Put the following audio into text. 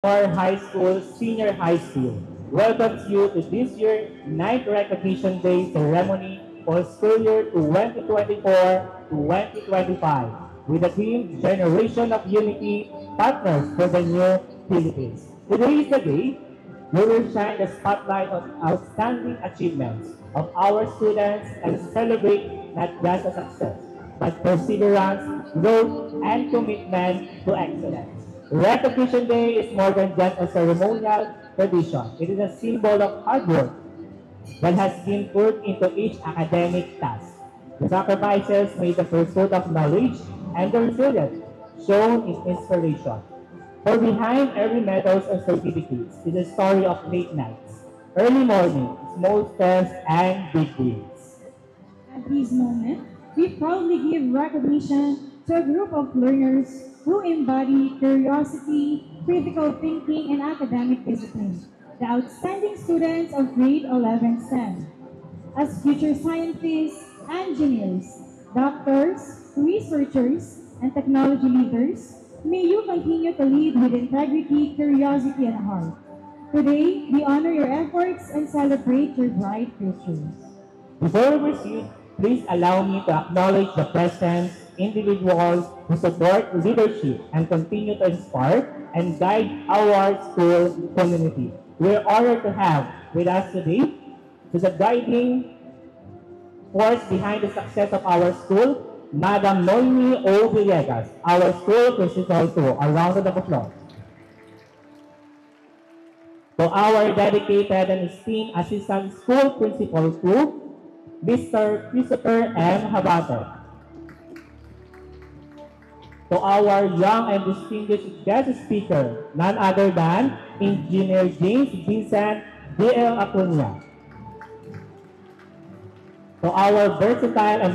Our high school, senior high school, welcomes you to this year's ninth Recognition Day ceremony for school year 2024-2025 with the theme Generation of Unity, Partners for the New Philippines. Today is the day we will shine the spotlight on outstanding achievements of our students and celebrate not just a success, but perseverance, growth, and commitment to excellence. Recognition Day is more than just a ceremonial tradition. It is a symbol of hard work that has been put into each academic task. The sacrifices made the pursuit of knowledge and the resilience shown in inspiration. For behind every medals and certificates is a story of late nights, early mornings, small steps, and big wins. At this moment, we proudly give recognition to a group of learners who embody curiosity, critical thinking, and academic discipline, the outstanding students of grade 11 STEM. As future scientists, engineers, doctors, researchers, and technology leaders, may you continue to lead with integrity, curiosity, and heart. Today, we honor your efforts and celebrate your bright futures. Before we proceed, please allow me to acknowledge the presence individuals who support leadership and continue to inspire and guide our school community. We're honored to have with us today who's a guiding force behind the success of our school, Madam Noemi O. Villegas, our school principal too. A round of applause. To our dedicated and esteemed assistant school principal too, Mr. Christopher M. Habate. To our young and distinguished guest speaker, none other than Engineer James Vincent D.L. Acuña. To our versatile and